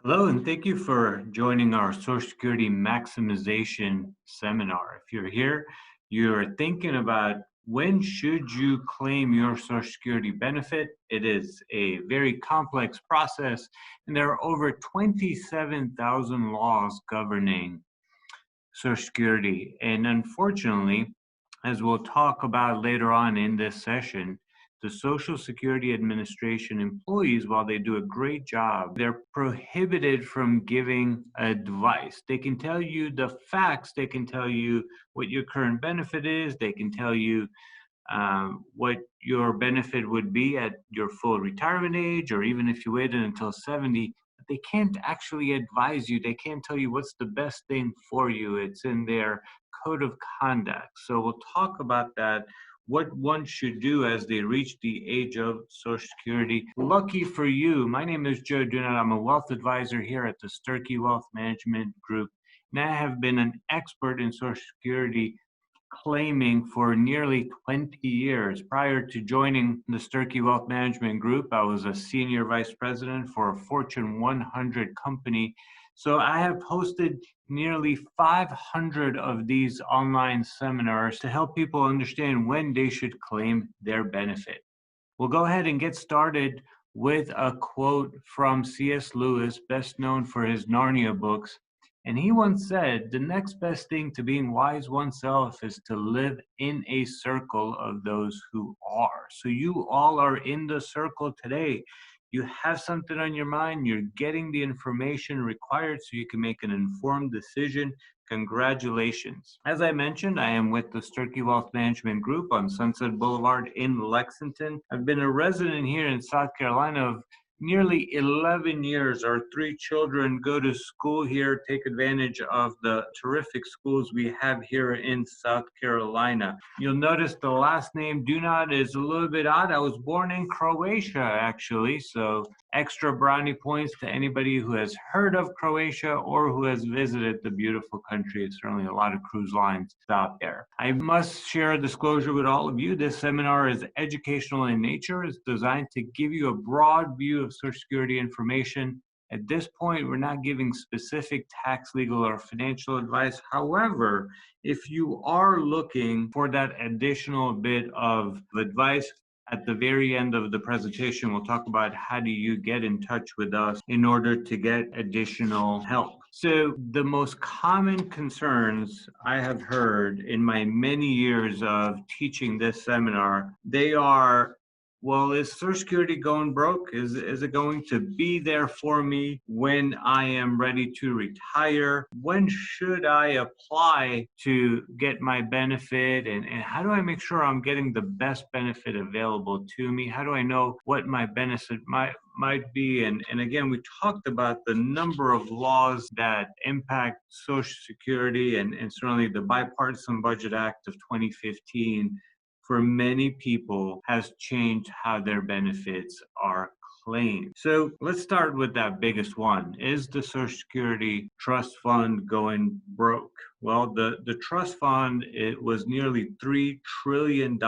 Hello, and thank you for joining our Social Security Maximization seminar. If you're here, you're thinking about when should you claim your Social Security benefit. It is a very complex process, and there are over 27,000 laws governing Social Security. And unfortunately, as we'll talk about later on in this session, the Social Security Administration employees, while they do a great job, they're prohibited from giving advice. They can tell you the facts, they can tell you what your current benefit is, they can tell you what your benefit would be at your full retirement age, or even if you waited until 70. But they can't actually advise you. They can't tell you what's the best thing for you. It's in their code of conduct. So we'll talk about that, what one should do as they reach the age of Social Security. Lucky for you, my name is Joe Dunat. I'm a wealth advisor here at the Sturkey Wealth Management Group, and I have been an expert in Social Security claiming for nearly 20 years. Prior to joining the Sturkey Wealth Management Group, I was a senior vice president for a Fortune 100 company. So I have hosted nearly 500 of these online seminars to help people understand when they should claim their benefit. We'll go ahead and get started with a quote from C.S. Lewis, best known for his Narnia books. And he once said, "The next best thing to being wise oneself is to live in a circle of those who are." So you all are in the circle today. You have something on your mind, you're getting the information required so you can make an informed decision. Congratulations. As I mentioned, I am with the Sturkey Wealth Management Group on Sunset Boulevard in Lexington. I've been a resident here in South Carolina of nearly 11 years. Our three children go to school here, take advantage of the terrific schools we have here in South Carolina. You'll notice the last name Dunat is a little bit odd. I was born in Croatia, actually, so extra brownie points to anybody who has heard of Croatia or who has visited the beautiful country. It's certainly a lot of cruise lines stop there. I must share a disclosure with all of you. This seminar is educational in nature. It's designed to give you a broad view of Social Security information. At this point, we're not giving specific tax, legal, or financial advice. However, if you are looking for that additional bit of advice, at the very end of the presentation, we'll talk about how do you get in touch with us in order to get additional help. So the most common concerns I have heard in my many years of teaching this seminar, they are, well, is Social Security going broke? Is it going to be there for me when I am ready to retire? When should I apply to get my benefit? And how do I make sure I'm getting the best benefit available to me? How do I know what my benefit might be? And again, we talked about the number of laws that impact Social Security, and certainly the Bipartisan Budget Act of 2015 for many people has changed how their benefits are claimed. So let's start with that biggest one. Is the Social Security Trust Fund going broke? Well, the trust fund, it was nearly $3 trillion.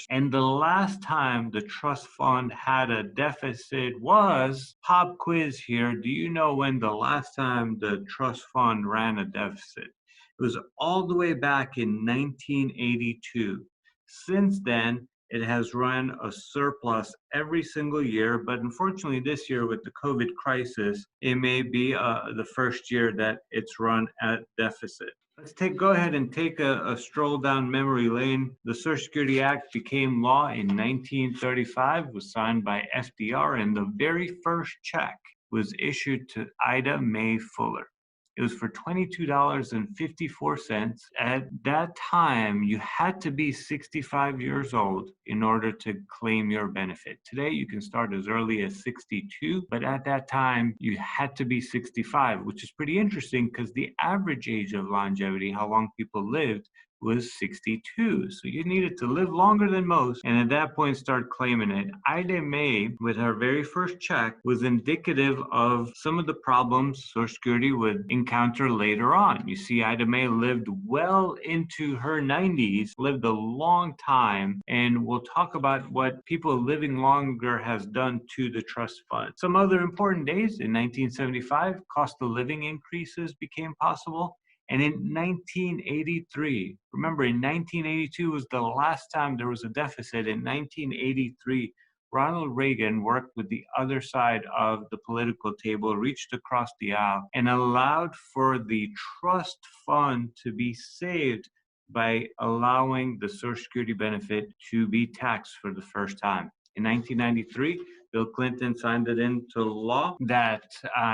And the last time the trust fund had a deficit was, pop quiz here, do you know when the last time the trust fund ran a deficit? It was all the way back in 1982. Since then, it has run a surplus every single year, but unfortunately this year with the COVID crisis, it may be the first year that it's run at deficit. Let's go ahead and take a stroll down memory lane. The Social Security Act became law in 1935, was signed by FDR, and the very first check was issued to Ida Mae Fuller. It was for $22.54. At that time, you had to be 65 years old in order to claim your benefit. Today, you can start as early as 62, but at that time, you had to be 65, which is pretty interesting because the average age of longevity, how long people lived, was 62. So you needed to live longer than most, and at that point start claiming it. Ida May, with her very first check, was indicative of some of the problems Social Security would encounter later on. You see, Ida May lived well into her 90s, lived a long time, and we'll talk about what people living longer has done to the trust fund. Some other important days: in 1975, cost of living increases became possible. And in 1983, remember, in 1982 was the last time there was a deficit. In 1983, Ronald Reagan worked with the other side of the political table, reached across the aisle, and allowed for the trust fund to be saved by allowing the Social Security benefit to be taxed for the first time. In 1993, Bill Clinton signed it into law that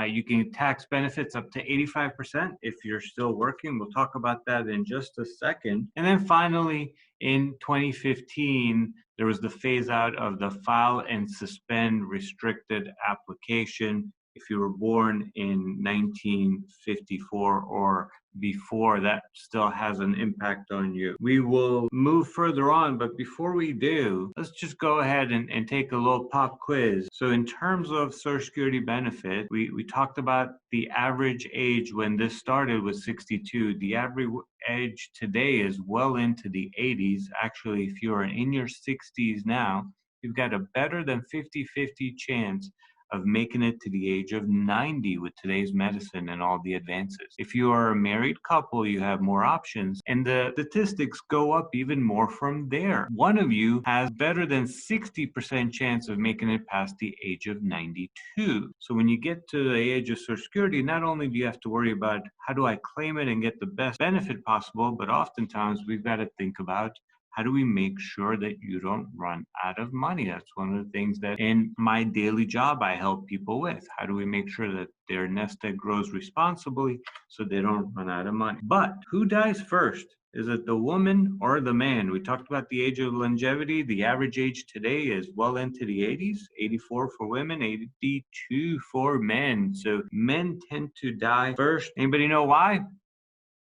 you can tax benefits up to 85% if you're still working. We'll talk about that in just a second. And then finally, in 2015, there was the phase out of the file and suspend restricted application. If you were born in 1954 or before, that still has an impact on you. We will move further on, but before we do, let's just go ahead and take a little pop quiz. So in terms of Social Security benefit, we talked about the average age when this started was 62. The average age today is well into the 80s. Actually, if you're in your 60s now, you've got a better than 50-50 chance of making it to the age of 90 with today's medicine and all the advances. If you are a married couple, you have more options, and the statistics go up even more from there. One of you has better than 60% chance of making it past the age of 92. So when you get to the age of Social Security, not only do you have to worry about how do I claim it and get the best benefit possible, but oftentimes we've got to think about how do we make sure that you don't run out of money? That's one of the things that in my daily job I help people with. How do we make sure that their nest egg grows responsibly so they don't run out of money? But who dies first? Is it the woman or the man? We talked about the age of longevity. The average age today is well into the 80s, 84 for women, 82 for men. So men tend to die first. Anybody know why?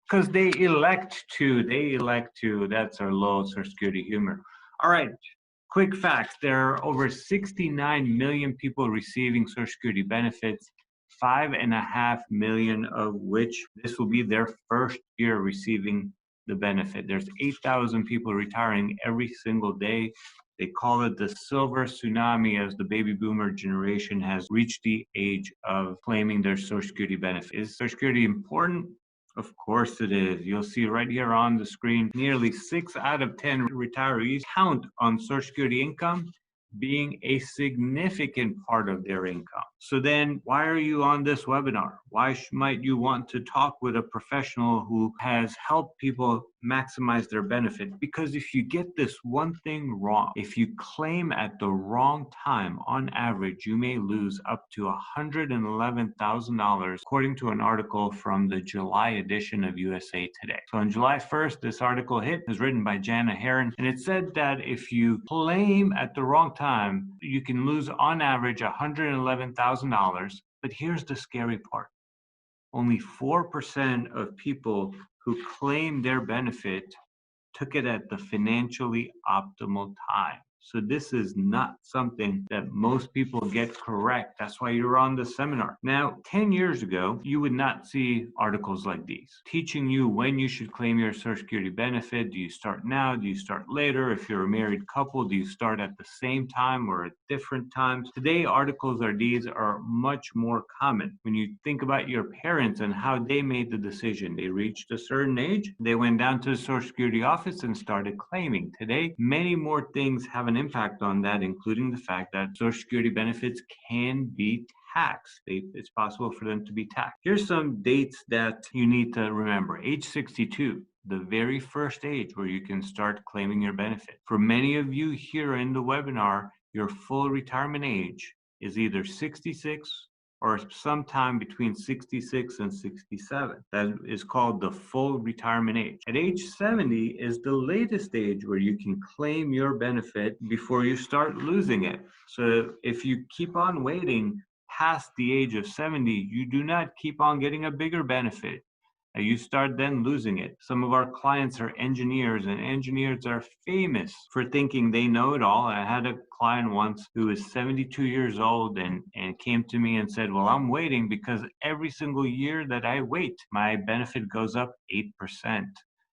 Because they elect to. That's our low Social Security humor. All right, quick facts. There are over 69 million people receiving Social Security benefits, 5.5 million of which this will be their first year receiving the benefit. There's 8,000 people retiring every single day. They call it the silver tsunami as the baby boomer generation has reached the age of claiming their Social Security benefit. Is Social Security important? Of course it is. You'll see right here on the screen, nearly 6 out of 10 retirees count on Social Security income being a significant part of their income. So then why are you on this webinar? Why might you want to talk with a professional who has helped people maximize their benefit? Because if you get this one thing wrong, if you claim at the wrong time, on average, you may lose up to $111,000, according to an article from the July edition of USA Today. So on July 1st, this article hit. It was written by Jana Heron, and it said that if you claim at the wrong time, you can lose on average $111,000. But here's the scary part. Only 4% of people who claim their benefit took it at the financially optimal time. So this is not something that most people get correct. That's why you're on the seminar. Now, 10 years ago, you would not see articles like these teaching you when you should claim your Social Security benefit. Do you start now? Do you start later? If you're a married couple, do you start at the same time or at different times? Today, articles like these are much more common. When you think about your parents and how they made the decision, they reached a certain age, they went down to the Social Security office and started claiming. Today, many more things have an impact on that, including the fact that Social Security benefits can be taxed. It's possible for them to be taxed. Here's some dates that you need to remember. Age 62, the very first age where you can start claiming your benefit. For many of you here in the webinar, your full retirement age is either 66 or sometime between 66 and 67. That is called the full retirement age. At age 70 is the latest age where you can claim your benefit before you start losing it. So if you keep on waiting past the age of 70, you do not keep on getting a bigger benefit. You start then losing it. Some of our clients are engineers, and engineers are famous for thinking they know it all. I had a client once who was 72 years old and came to me and said, well, I'm waiting because every single year that I wait, my benefit goes up 8%.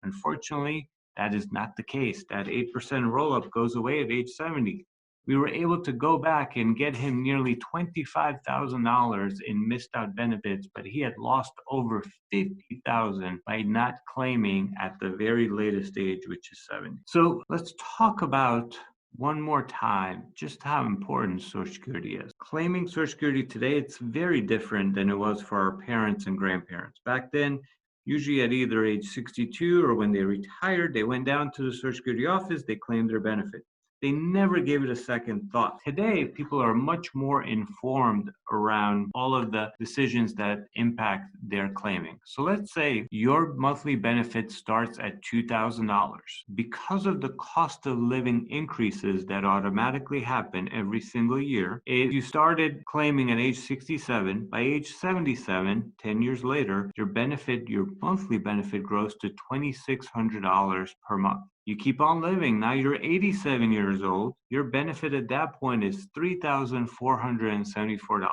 Unfortunately, that is not the case. That 8% roll-up goes away at age 70. We were able to go back and get him nearly $25,000 in missed out benefits, but he had lost over $50,000 by not claiming at the very latest age, which is 70. So let's talk about one more time just how important Social Security is. Claiming Social Security today, it's very different than it was for our parents and grandparents. Back then, usually at either age 62 or when they retired, they went down to the Social Security office, they claimed their benefit. They never gave it a second thought. Today, people are much more informed around all of the decisions that impact their claiming. So let's say your monthly benefit starts at $2,000. Because of the cost of living increases that automatically happen every single year, if you started claiming at age 67, by age 77, 10 years later, your monthly benefit grows to $2,600 per month. You keep on living. Now you're 87 years old. Your benefit at that point is $3,474.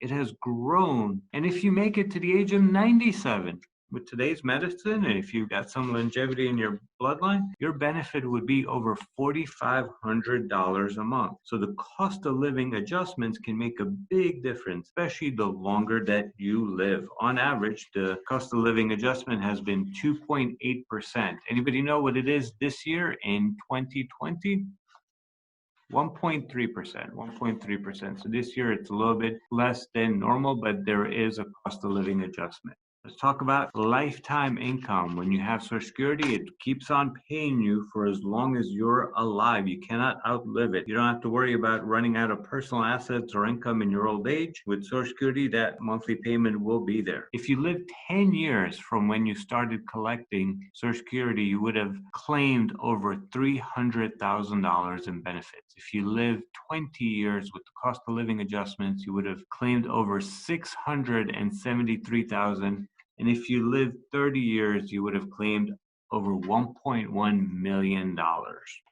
It has grown. And if you make it to the age of 97, with today's medicine, and if you've got some longevity in your bloodline, your benefit would be over $4,500 a month. So the cost of living adjustments can make a big difference, especially the longer that you live. On average, the cost of living adjustment has been 2.8%. Anybody know what it is this year in 2020? 1.3%, 1.3%. So this year it's a little bit less than normal, but there is a cost of living adjustment. Let's talk about lifetime income. When you have Social Security, it keeps on paying you for as long as you're alive. You cannot outlive it. You don't have to worry about running out of personal assets or income in your old age. With Social Security, that monthly payment will be there. If you live 10 years from when you started collecting Social Security, you would have claimed over $300,000 in benefits. If you live 20 years with the cost of living adjustments, you would have claimed over $673,000. And if you lived 30 years, you would have claimed over $1.1 million.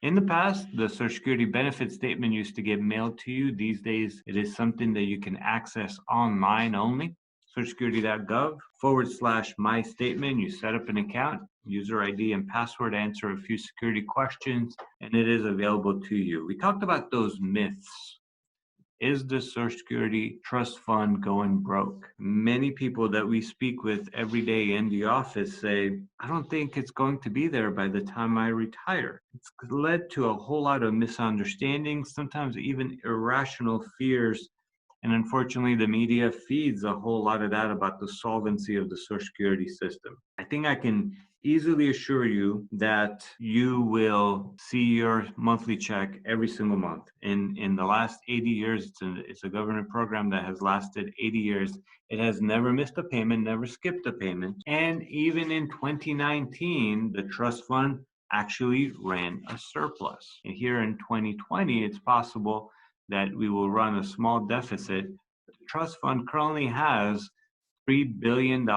In the past, the Social Security benefit statement used to get mailed to you. These days, it is something that you can access online only. socialsecurity.gov/my statement. You set up an account, user ID and password, answer a few security questions, and it is available to you. We talked about those myths. Is the Social Security trust fund going broke? Many people that we speak with every day in the office say, I don't think it's going to be there by the time I retire. It's led to a whole lot of misunderstandings, sometimes even irrational fears. And unfortunately, the media feeds a whole lot of that about the solvency of the Social Security system. I think I can easily assure you that you will see your monthly check every single month. In the last 80 years, it's a government program that has lasted 80 years. It has never missed a payment, never skipped a payment. And even in 2019, the trust fund actually ran a surplus. And here in 2020, it's possible that we will run a small deficit. The trust fund currently has $3 billion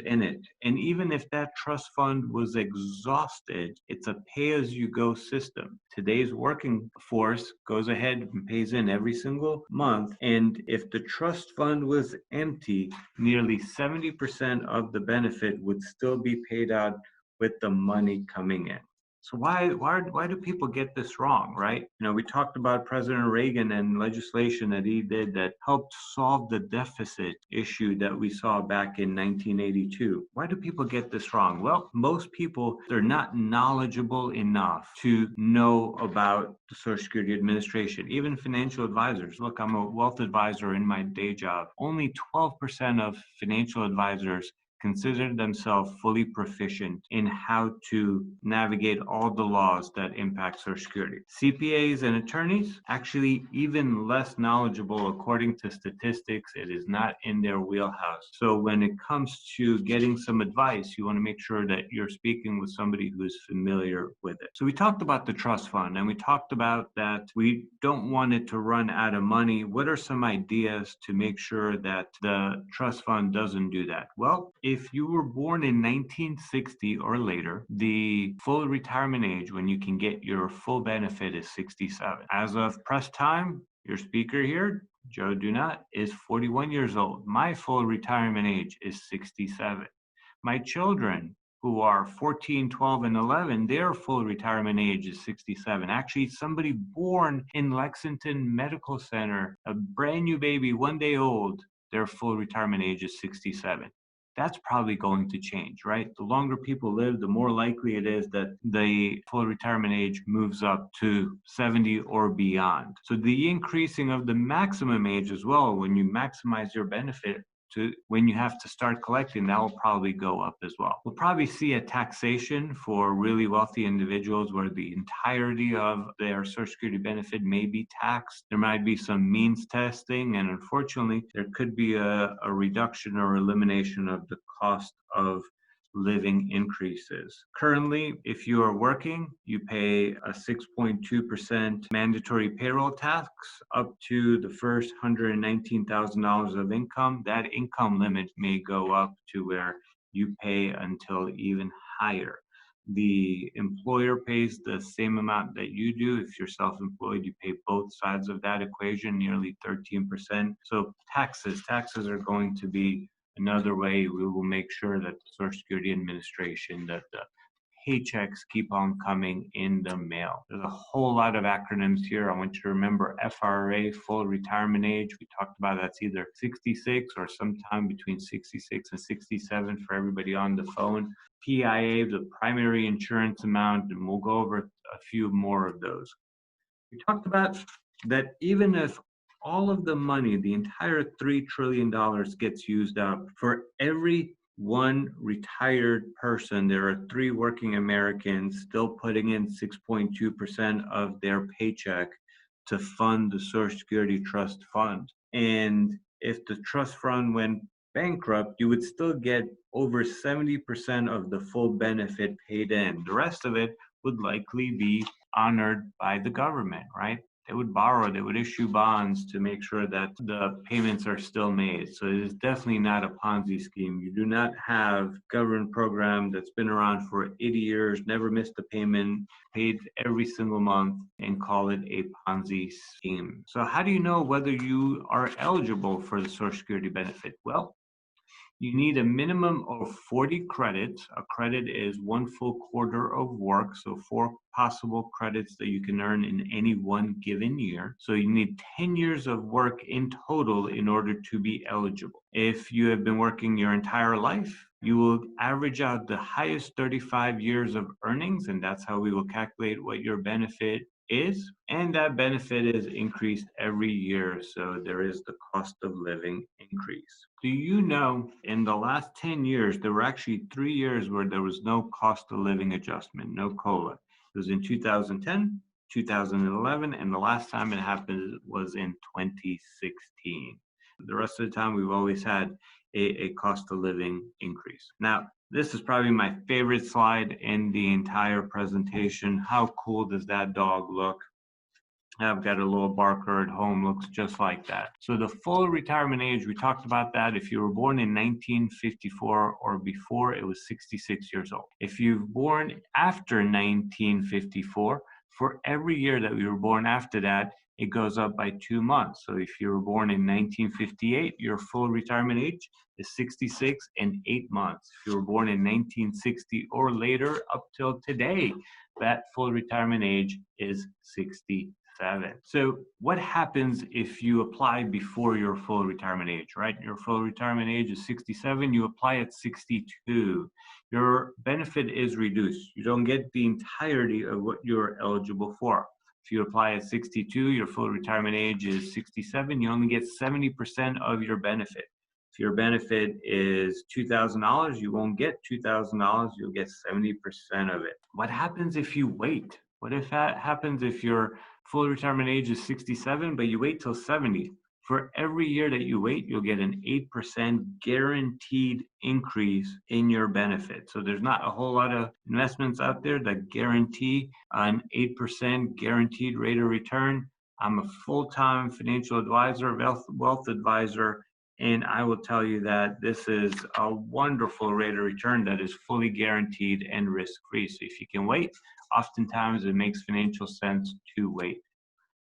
in it. And even if that trust fund was exhausted, it's a pay-as-you-go system. Today's working force goes ahead and pays in every single month. And if the trust fund was empty, nearly 70% of the benefit would still be paid out with the money coming in. So why do people get this wrong, right? We talked about President Reagan and legislation that he did that helped solve the deficit issue that we saw back in 1982. Why do people get this wrong? Well, most people, they're not knowledgeable enough to know about the Social Security Administration, even financial advisors. Look, I'm a wealth advisor in my day job. Only 12% of financial advisors consider themselves fully proficient in how to navigate all the laws that impact Social Security. CPAs and attorneys, actually even less knowledgeable according to statistics. It is not in their wheelhouse. So when it comes to getting some advice, you want to make sure that you're speaking with somebody who is familiar with it. So we talked about the trust fund, and we talked about that we don't want it to run out of money. What are some ideas to make sure that the trust fund doesn't do that? Well, if you were born in 1960 or later, the full retirement age when you can get your full benefit is 67. As of press time, your speaker here, Joe Dunat, is 41 years old. My full retirement age is 67. My children, who are 14, 12, and 11, their full retirement age is 67. Actually, somebody born in Lexington Medical Center, a brand new baby, 1 day old, their full retirement age is 67. That's probably going to change, right? The longer people live, the more likely it is that the full retirement age moves up to 70 or beyond. So the increasing of the maximum age as well, when you maximize your benefit, to when you have to start collecting, that will probably go up as well. We'll probably see a taxation for really wealthy individuals where the entirety of their Social Security benefit may be taxed. There might be some means testing, and unfortunately, there could be a reduction or elimination of the cost of living increases. Currently, if you are working, you pay a 6.2% mandatory payroll tax up to the first $119,000 of income. That income limit may go up to where you pay until even higher. The employer pays the same amount that you do. If you're self-employed, you pay both sides of that equation, nearly 13%. So taxes are going to be another way we will make sure that the Social Security Administration, that the paychecks keep on coming in the mail. There's a whole lot of acronyms here. I want you to remember FRA, full retirement age. We talked about that's either 66 or sometime between 66 and 67 for everybody on the phone. PIA, the primary insurance amount, and we'll go over a few more of those. We talked about that even if all of the money, the entire $3 trillion gets used up, for every one retired person, there are 3 working Americans still putting in 6.2% of their paycheck to fund the Social Security Trust Fund. And if the trust fund went bankrupt, you would still get over 70% of the full benefit paid in. The rest of it would likely be honored by the government, right? They would borrow, they would issue bonds to make sure that the payments are still made. So it is definitely not a Ponzi scheme. You do not have government program that's been around for 80 years, never missed a payment, paid every single month, and call it a Ponzi scheme. So how do you know whether you are eligible for the Social Security benefit? Well, you need a minimum of 40 credits. A credit is 1 full quarter of work, so 4 possible credits that you can earn in any one given year. So you need 10 years of work in total in order to be eligible. If you have been working your entire life, you will average out the highest 35 years of earnings, and that's how we will calculate what your benefit is, and that benefit is increased every year, so there is the cost of living increase. Do you know in the last 10 years, there were actually 3 years where there was no cost of living adjustment, no COLA. It was in 2010, 2011, and the last time it happened was in 2016. The rest of the time, we've always had a cost of living increase. Now, this is probably my favorite slide in the entire presentation. How cool does that dog look? I've got a little barker at home, looks just like that. So the full retirement age, we talked about that. If you were born in 1954 or before, it was 66 years old. If you're born after 1954, for every year that you were born after that, it goes up by 2 months. So if you were born in 1958, your full retirement age is 66 and 8 months. If you were born in 1960 or later, up till today, that full retirement age is 67. So what happens if you apply before your full retirement age, right? Your full retirement age is 67, you apply at 62. Your benefit is reduced. You don't get the entirety of what you're eligible for. If you apply at 62, your full retirement age is 67, you only get 70% of your benefit. If your benefit is $2,000, you won't get $2,000, you'll get 70% of it. What happens if you wait? What if that happens if your full retirement age is 67, but you wait till 70? For every year that you wait, you'll get an 8% guaranteed increase in your benefit. So there's not a whole lot of investments out there that guarantee an 8% guaranteed rate of return. I'm a full-time financial advisor, wealth advisor, And I will tell you that this is a wonderful rate of return that is fully guaranteed and risk-free. So if you can wait, oftentimes it makes financial sense to wait.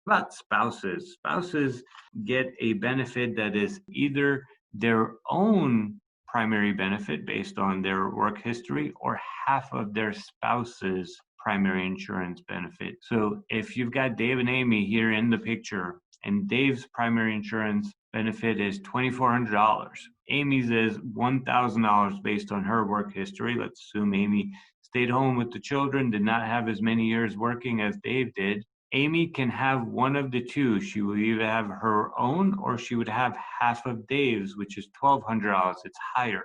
But spouses get a benefit that is either their own primary benefit based on their work history or half of their spouse's primary insurance benefit. So if you've got Dave and Amy here in the picture and Dave's primary insurance benefit is $2,400, Amy's is $1,000 based on her work history. Let's assume Amy stayed home with the children, did not have as many years working as Dave did. Amy can have one of the two. She will either have her own or she would have half of Dave's, which is $1,200. It's higher.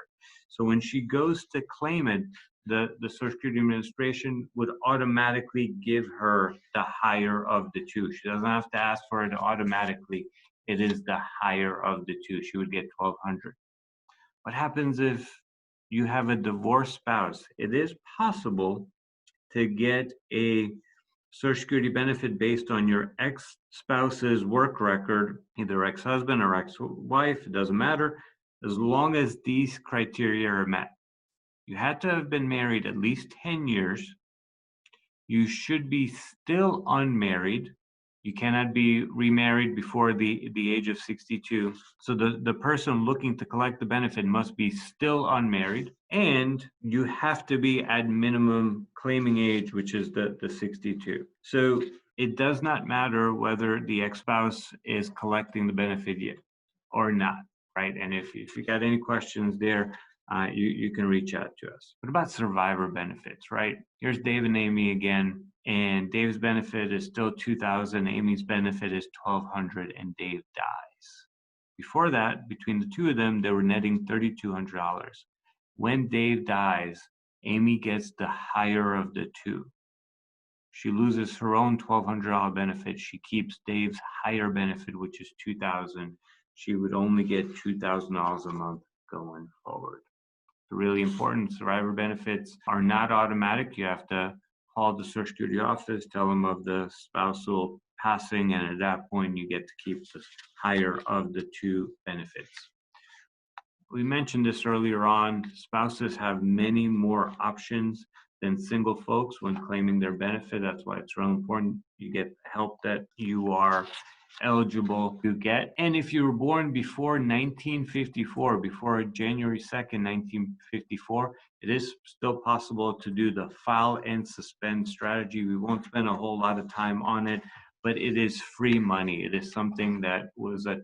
So when she goes to claim it, the Social Security Administration would automatically give her the higher of the two. She doesn't have to ask for it automatically. It is the higher of the two. She would get $1,200. What happens if you have a divorced spouse? It is possible to get a Social Security benefit based on your ex-spouse's work record, either ex-husband or ex-wife, it doesn't matter, as long as these criteria are met. You had to have been married at least 10 years. You should be still unmarried. You cannot be remarried before the age of 62. So the person looking to collect the benefit must be still unmarried, and you have to be at minimum claiming age, which is the 62. So it does not matter whether the ex-spouse is collecting the benefit yet or not, right? And if you got any questions there, you can reach out to us. What about survivor benefits, right? Here's Dave and Amy again, and Dave's benefit is still $2,000, Amy's benefit is $1,200, and Dave dies. Before that, between the two of them, they were netting $3,200. When Dave dies, Amy gets the higher of the two. She loses her own $1,200 benefit. She keeps Dave's higher benefit, which is $2,000. She would only get $2,000 a month going forward. Really important, survivor benefits are not automatic. You have to call the Social Security office, tell them of the spousal passing, and at that point you get to keep the higher of the two benefits. We mentioned this earlier on, spouses have many more options than single folks when claiming their benefit. That's why it's real important you get help that you are eligible to get. And if you were born before 1954, before January 2nd, 1954, it is still possible to do the file and suspend strategy. We won't spend a whole lot of time on it, but it is free money. It is something that was a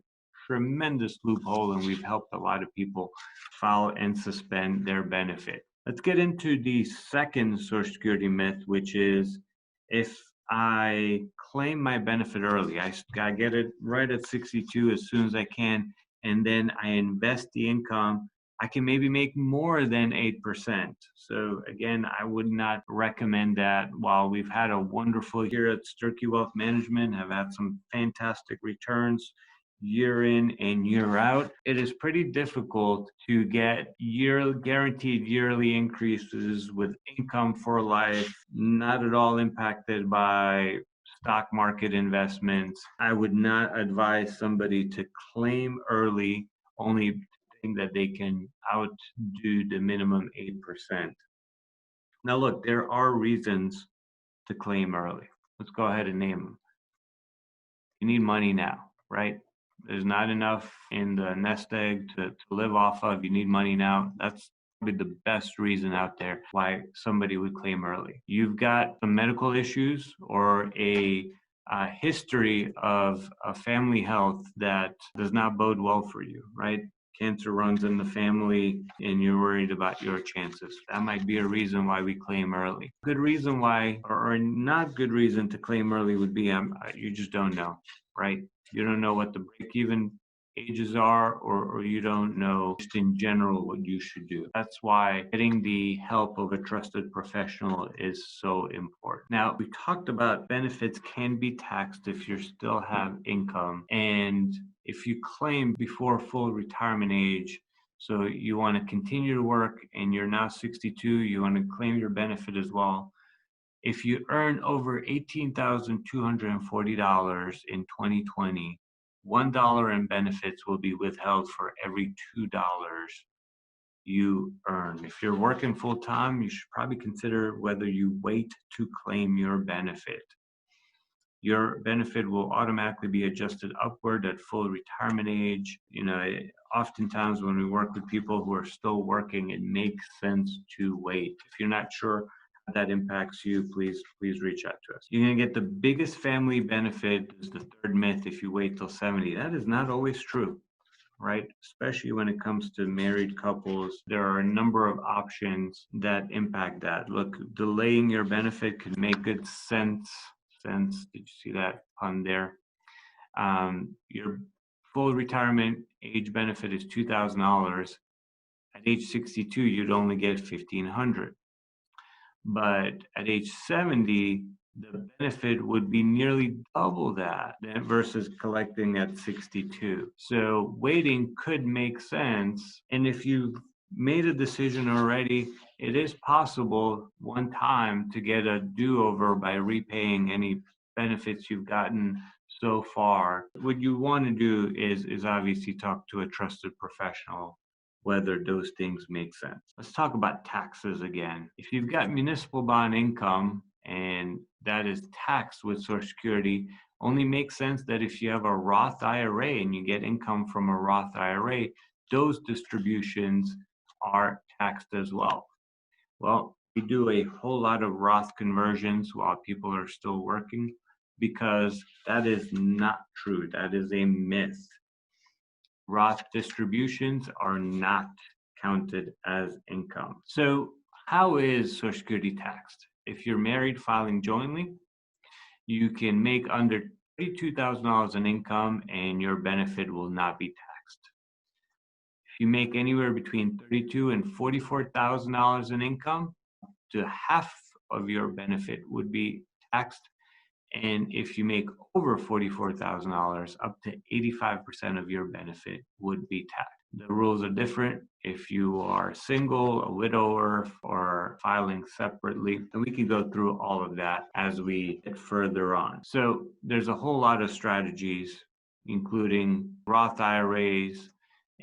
tremendous loophole, and we've helped a lot of people file and suspend their benefit. Let's get into the second Social Security myth, which is if I claim my benefit early, I get it right at 62 as soon as I can, and then I invest the income, I can maybe make more than 8%. So again, I would not recommend that. While we've had a wonderful year at Sturkey Wealth Management, have had some fantastic returns year in and year out, it is pretty difficult to get guaranteed yearly increases with income for life, not at all impacted by stock market investments. I would not advise somebody to claim early, only think that they can outdo the minimum 8%. Now look, there are reasons to claim early. Let's go ahead and name them. You need money now, right? There's not enough in the nest egg to live off of. You need money now. That's probably the best reason out there why somebody would claim early. You've got some medical issues or a history of family health that does not bode well for you, right? Cancer runs in the family and you're worried about your chances. That might be a reason why we claim early. Good reason why, or not good reason to claim early would be you just don't know, right? You don't know what the break-even ages are, or you don't know just in general what you should do. That's why getting the help of a trusted professional is so important. Now, we talked about benefits can be taxed if you still have income, and if you claim before full retirement age, so you want to continue to work and you're now 62, you want to claim your benefit as well. If you earn over $18,240 in 2020, $1 in benefits will be withheld for every $2 you earn. If you're working full time, you should probably consider whether you wait to claim your benefit. Your benefit will automatically be adjusted upward at full retirement age. Oftentimes when we work with people who are still working, it makes sense to wait. If you're not sure how that impacts you, please reach out to us. You're going to get the biggest family benefit is the third myth if you wait till 70. That is not always true, right? Especially when it comes to married couples, there are a number of options that impact that. Look, delaying your benefit could make good sense. Did you see that pun there? Your full retirement age benefit is $2,000. At age 62, you'd only get $1,500. But at age 70, the benefit would be nearly double that versus collecting at 62. So waiting could make sense. And if you've made a decision already, it is possible one time to get a do-over by repaying any benefits you've gotten so far. What you want to do is obviously talk to a trusted professional whether those things make sense. Let's talk about taxes again. If you've got municipal bond income and that is taxed with Social Security, only makes sense that if you have a Roth IRA and you get income from a Roth IRA, those distributions are taxed as well. Well, we do a whole lot of Roth conversions while people are still working because that is not true. That is a myth. Roth distributions are not counted as income. So how is Social Security taxed? If you're married filing jointly, you can make under $32,000 in income and your benefit will not be taxed. If you make anywhere between $32,000 and $44,000 in income, to half of your benefit would be taxed. And if you make over $44,000, up to 85% of your benefit would be taxed. The rules are different if you are single, a widower, or filing separately. And we can go through all of that as we get further on. So there's a whole lot of strategies, including Roth IRAs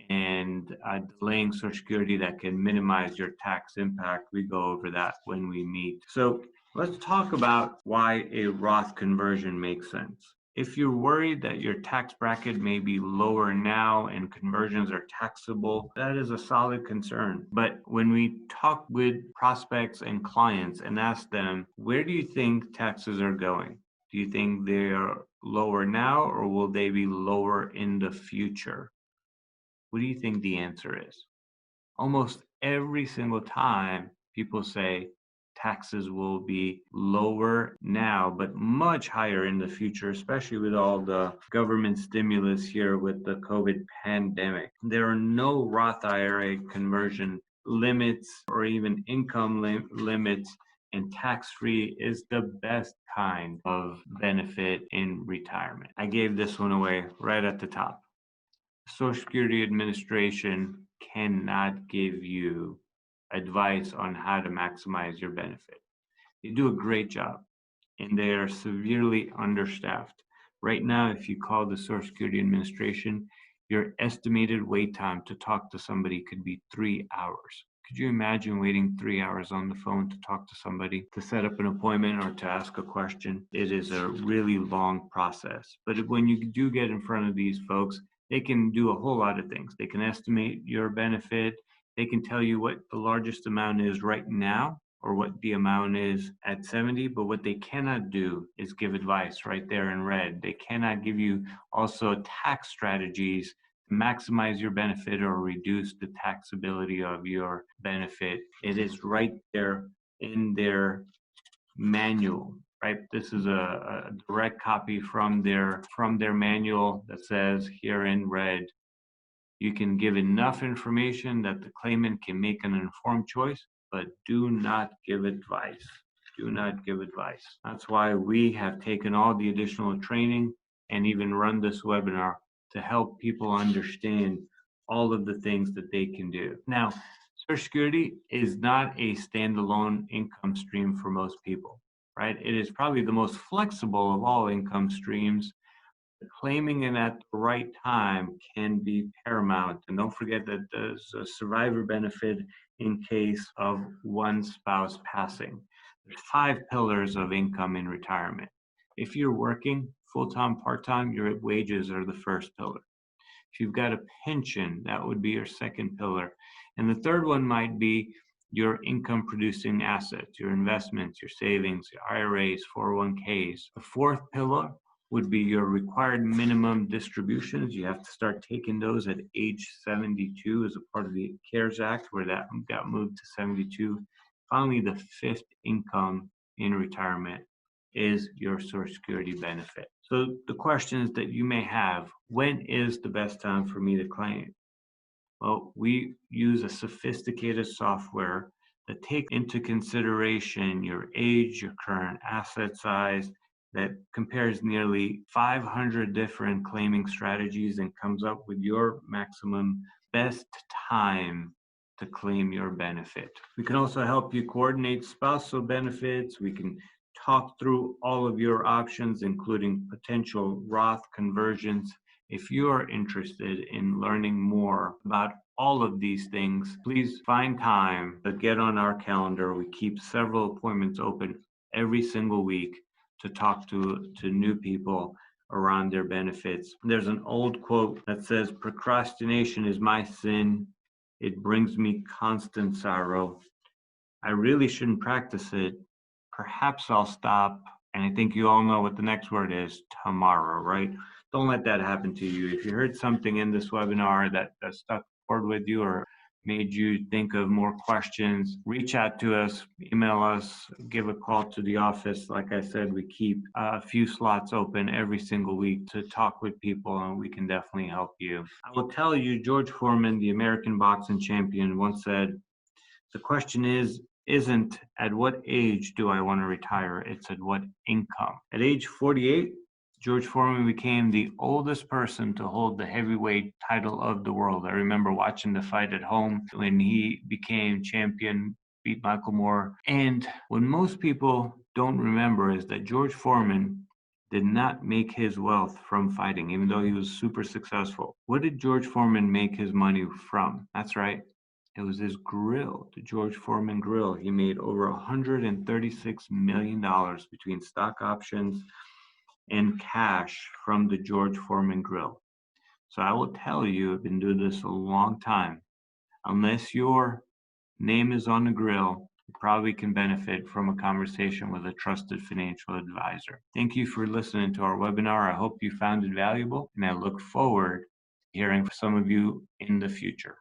and delaying Social Security that can minimize your tax impact. We go over that when we meet. So let's talk about why a Roth conversion makes sense. If you're worried that your tax bracket may be lower now and conversions are taxable, that is a solid concern. But when we talk with prospects and clients and ask them, where do you think taxes are going? Do you think they are lower now or will they be lower in the future? What do you think the answer is? Almost every single time people say taxes will be lower now, but much higher in the future, especially with all the government stimulus here with the COVID pandemic. There are no Roth IRA conversion limits or even income limits, and tax-free is the best kind of benefit in retirement. I gave this one away right at the top. Social Security Administration cannot give you advice on how to maximize your benefit. They do a great job and they are severely understaffed. Right now, if you call the Social Security Administration, your estimated wait time to talk to somebody could be 3 hours. Could you imagine waiting 3 hours on the phone to talk to somebody, to set up an appointment or to ask a question? It is a really long process. But when you do get in front of these folks, they can do a whole lot of things. They can estimate your benefit. They can tell you what the largest amount is right now or what the amount is at 70, but what they cannot do is give advice right there in red. They cannot give you also tax strategies to maximize your benefit or reduce the taxability of your benefit. It is right there in their manual, right? This is a direct copy from their manual that says here in red, you can give enough information that the claimant can make an informed choice, but do not give advice. Do not give advice. That's why we have taken all the additional training and even run this webinar to help people understand all of the things that they can do. Now, Social Security is not a standalone income stream for most people, right? It is probably the most flexible of all income streams, Claiming it at the right time can be paramount. And don't forget that there's a survivor benefit in case of one spouse passing. There's 5 pillars of income in retirement. If you're working full-time, part-time, your wages are the first pillar. If you've got a pension, that would be your second pillar. And the third one might be your income producing assets, your investments, your savings, your IRAs, 401ks. The fourth pillar would be your required minimum distributions. You have to start taking those at age 72 as a part of the CARES Act, where that got moved to 72. Finally, the fifth income in retirement is your Social Security benefit. So the questions that you may have: when is the best time for me to claim? Well, we use a sophisticated software that takes into consideration your age, your current asset size, that compares nearly 500 different claiming strategies and comes up with your maximum best time to claim your benefit. We can also help you coordinate spousal benefits. We can talk through all of your options, including potential Roth conversions. If you're interested in learning more about all of these things, please find time to get on our calendar. We keep several appointments open every single week to talk to new people around their benefits. There's an old quote that says, "Procrastination is my sin. It brings me constant sorrow. I really shouldn't practice it. Perhaps I'll stop." And I think you all know what the next word is: tomorrow, right? Don't let that happen to you. If you heard something in this webinar that stuck forward with you or made you think of more questions, reach out to us, email us, give a call to the office. Like I said, we keep a few slots open every single week to talk with people, and we can definitely help you. I will tell you, George Foreman, the American boxing champion, once said, "The question isn't at what age do I want to retire, it's at what income." At age 48, George Foreman became the oldest person to hold the heavyweight title of the world. I remember watching the fight at home when he became champion, beat Michael Moore. And what most people don't remember is that George Foreman did not make his wealth from fighting, even though he was super successful. What did George Foreman make his money from? That's right. It was his grill, the George Foreman grill. He made over $136 million between stock options and cash from the George Foreman grill. So I will tell you, I've been doing this a long time. Unless your name is on the grill, you probably can benefit from a conversation with a trusted financial advisor. Thank you for listening to our webinar. I hope you found it valuable, and I look forward to hearing from some of you in the future.